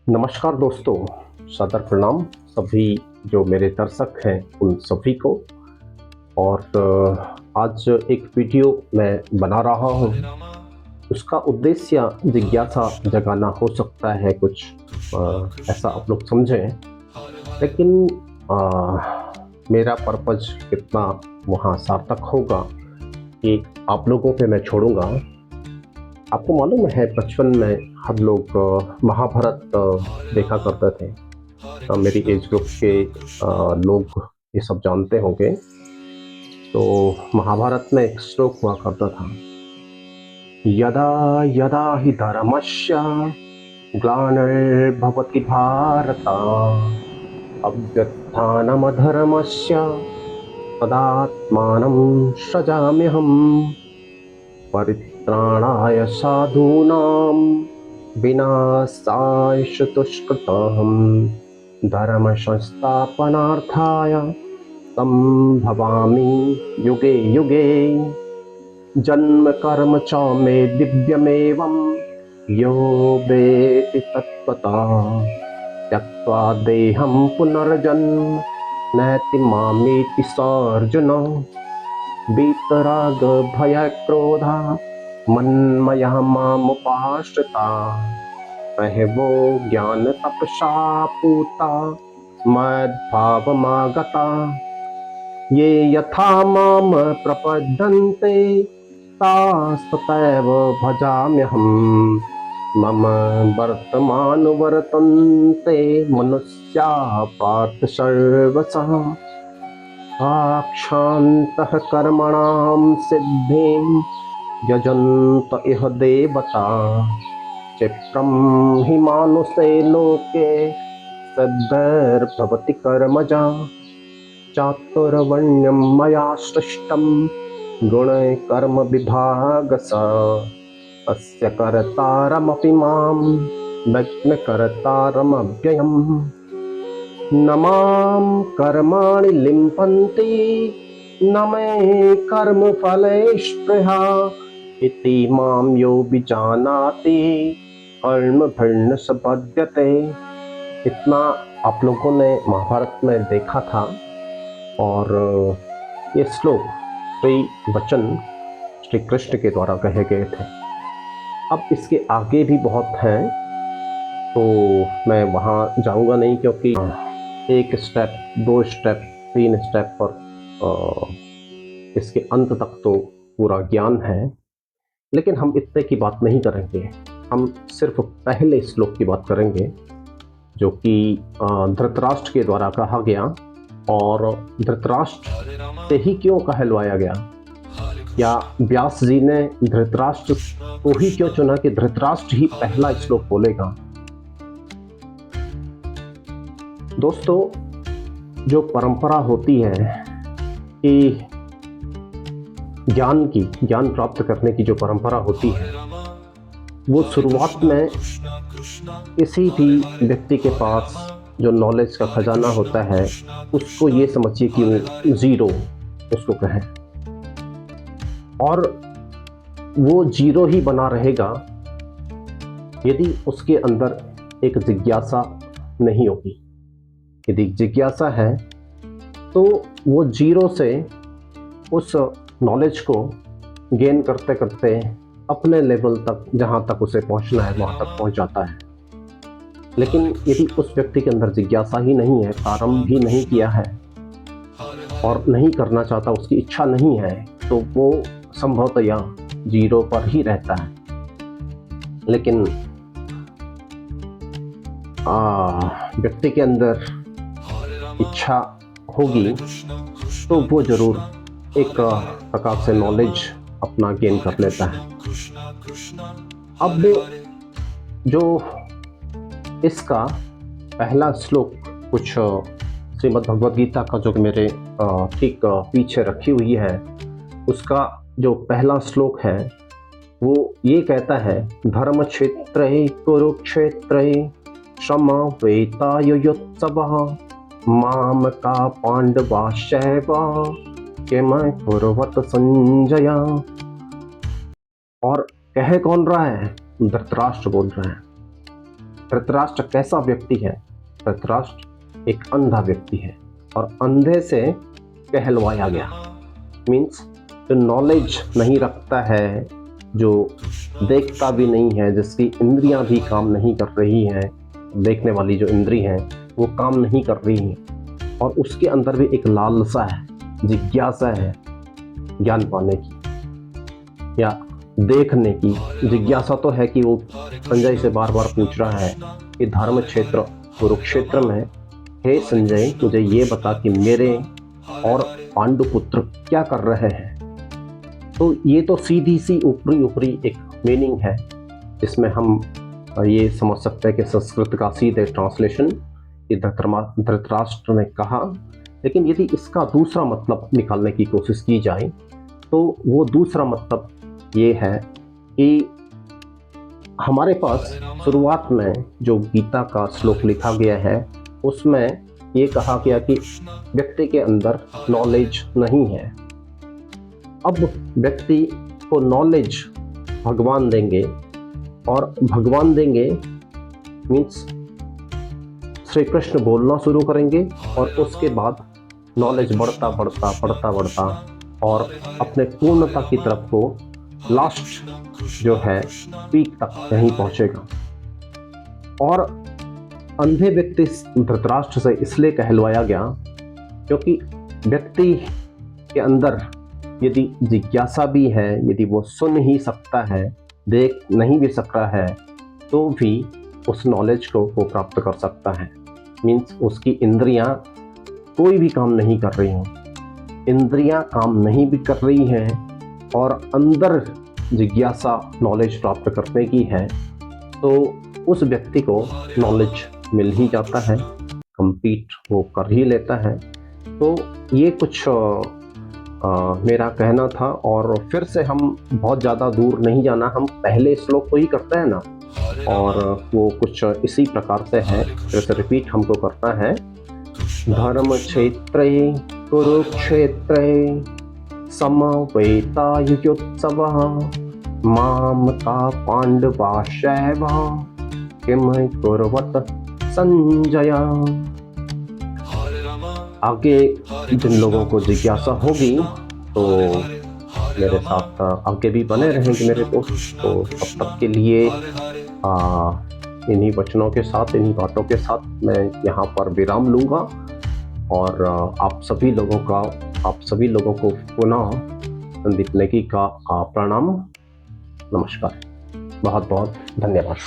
नमस्कार दोस्तों, सादर प्रणाम सभी जो मेरे दर्शक हैं उन सभी को। और आज एक वीडियो मैं बना रहा हूँ। उसका उद्देश्य जिज्ञासा जगाना हो सकता है कुछ ऐसा आप लोग समझें, लेकिन मेरा पर्पज कितना वहाँ सार्थक होगा कि आप लोगों पे मैं छोड़ूंगा। आपको मालूम है बचपन में हम लोग महाभारत देखा करते थे। मेरी एज ग्रुप के लोग ये सब जानते होंगे। तो महाभारत में एक श्लोक हुआ करता था, यदा यदा हि धर्मस्य ग्लानिर्भवति भारत अभ्युत्थानमधर्मस्य तदात्मानं सृजाम्यहम् परित्राणाय साधूनां विनाशाय दुष्कृताम् धर्म संस्थापनार्थाय संभवामि युगे युगे। जन्म कर्म च मे दिव्यमेवं यो वेत्ति तत्त्वतः त्यक्त्वा देहं पुनर्जन्म नैति मामेति सार्जुन। वीतराग भय क्रोधा मन्मयः मामुपाश्रिता वो ज्ञान तपसा पूता मद्भावमागता ये यथा माम प्रपद्यन्ते तास्तथैव भजाम्यहम् मम वर्तमानुवर्तन्ते मनुष्याः पार्थ सर्वशः साक्षान्तः कर्मणां सिद्धिं यजन्त इह देवता क्षिप्रं हि मानुषे लोके सिद्धिर्भवति कर्मजा चातुर्वर्ण्यं मया सृष्टं गुणैः कर्म विभागशः अस्य कर्तारमपि मां विघ्नकर्तारमव्ययम् न मां कर्माणि लिम्पन्ति न मे कर्मफले स्पृहा इति मां यो विजानाति कर्मभिर्न स बध्यते। इतना आप लोगों ने महाभारत में देखा था। और ये श्लोक श्री वचन श्री कृष्ण के द्वारा कहे गए थे। अब इसके आगे भी बहुत हैं, तो मैं वहाँ जाऊँगा नहीं, क्योंकि एक स्टेप, दो स्टेप, तीन स्टेप पर इसके अंत तक तो पूरा ज्ञान है। लेकिन हम इतने की बात नहीं करेंगे, हम सिर्फ पहले श्लोक की बात करेंगे जो कि धृतराष्ट्र के द्वारा कहा गया। और धृतराष्ट्र से ही क्यों कहलवाया गया, या व्यास जी ने धृतराष्ट्र को ही क्यों चुना कि धृतराष्ट्र ही पहला श्लोक बोलेगा। दोस्तों, जो परंपरा होती है कि ज्ञान प्राप्त करने की जो परंपरा होती है, वो शुरुआत में किसी भी व्यक्ति के पास जो नॉलेज का खजाना होता है उसको ये समझिए कि वो जीरो उसको कहें, और वो जीरो ही बना रहेगा यदि उसके अंदर एक जिज्ञासा नहीं होगी। यदि जिज्ञासा है तो वो जीरो से उस नॉलेज को गेन करते करते अपने लेवल तक, जहाँ तक उसे पहुँचना है वहाँ तक पहुँच जाता है। लेकिन यदि उस व्यक्ति के अंदर जिज्ञासा ही नहीं है, प्रारंभ भी नहीं किया है और नहीं करना चाहता, उसकी इच्छा नहीं है, तो वो संभवतया जीरो पर ही रहता है। लेकिन व्यक्ति के अंदर इच्छा होगी तो वो जरूर एक प्रकार से नॉलेज अपना गेन कर लेता है। अब जो इसका पहला श्लोक कुछ श्रीमद् भगवद गीता का जो मेरे ठीक पीछे रखी हुई है, उसका जो पहला श्लोक है वो ये कहता है, धर्म क्षेत्रे कुरुक्षेत्रे समवेतायुत्सवः माम का पांडवाश्चैव किम कुर्वत संजय। और कह कौन रहा है? धृतराष्ट्र बोल रहे हैं। धृतराष्ट्र कैसा व्यक्ति है? धृतराष्ट्र एक अंधा व्यक्ति है और अंधे से कहलवाया गया। मीन्स जो नॉलेज नहीं रखता है, जो देखता भी नहीं है, जिसकी इंद्रियां भी काम नहीं कर रही हैं, देखने वाली जो इंद्री हैं वो काम नहीं कर रही हैं, और उसके अंदर भी एक लालसा है, जिज्ञासा है ज्ञान पाने की या देखने की। जिज्ञासा तो है कि वो संजय से बार बार पूछ रहा है कि धर्म क्षेत्र कुरुक्षेत्र में, हे संजय मुझे ये बता कि मेरे और पांडुपुत्र क्या कर रहे हैं। तो ये तो सीधी सी ऊपरी एक मीनिंग है, जिसमें हम ये समझ सकते हैं कि संस्कृत का सीधे ट्रांसलेशन ये धृतराष्ट्र ने कहा। लेकिन यदि इसका दूसरा मतलब निकालने की कोशिश की जाए तो वो दूसरा मतलब ये है कि हमारे पास शुरुआत में जो गीता का श्लोक लिखा गया है उसमें ये कहा गया कि व्यक्ति के अंदर नॉलेज नहीं है। अब व्यक्ति को नॉलेज भगवान देंगे, और भगवान देंगे मीन्स श्री कृष्ण बोलना शुरू करेंगे, और उसके बाद नॉलेज बढ़ता और अपने पूर्णता की तरफ को लास्ट जो है पीक तक यहीं पहुंचेगा। और अंधे व्यक्ति धृतराष्ट्र से इसलिए कहलवाया गया क्योंकि व्यक्ति के अंदर यदि जिज्ञासा भी है, यदि वो सुन ही सकता है, देख नहीं भी सकता है, तो भी उस नॉलेज को वो प्राप्त कर सकता है। मीन्स उसकी इंद्रियां कोई भी काम नहीं कर रही हैं, इंद्रियां काम नहीं भी कर रही हैं और अंदर जिज्ञासा नॉलेज प्राप्त करने की है, तो उस व्यक्ति को नॉलेज मिल ही जाता है, कंप्लीट वो कर ही लेता है। तो ये कुछ मेरा कहना था। और फिर से हम बहुत ज़्यादा दूर नहीं जाना, हम पहले श्लोक को ही करते हैं ना, और वो कुछ इसी प्रकार से है, फिर से रिपीट हमको करना है। धर्म क्षेत्रे कुरुक्षेत्रे समवेतायुत्सवः मामका पांडवाश्चैव किम कुर्वत संजय। आगे जिन लोगों को जिज्ञासा होगी तो मेरे साथ आगे भी बने रहेंगे मेरे दोस्त। तो तब तक के लिए इन्हीं वचनों के साथ, इन्हीं बातों के साथ मैं यहाँ पर विराम लूँगा, और आप सभी लोगों को पुनः संदीप नेगी का प्रणाम, नमस्कार, बहुत बहुत धन्यवाद।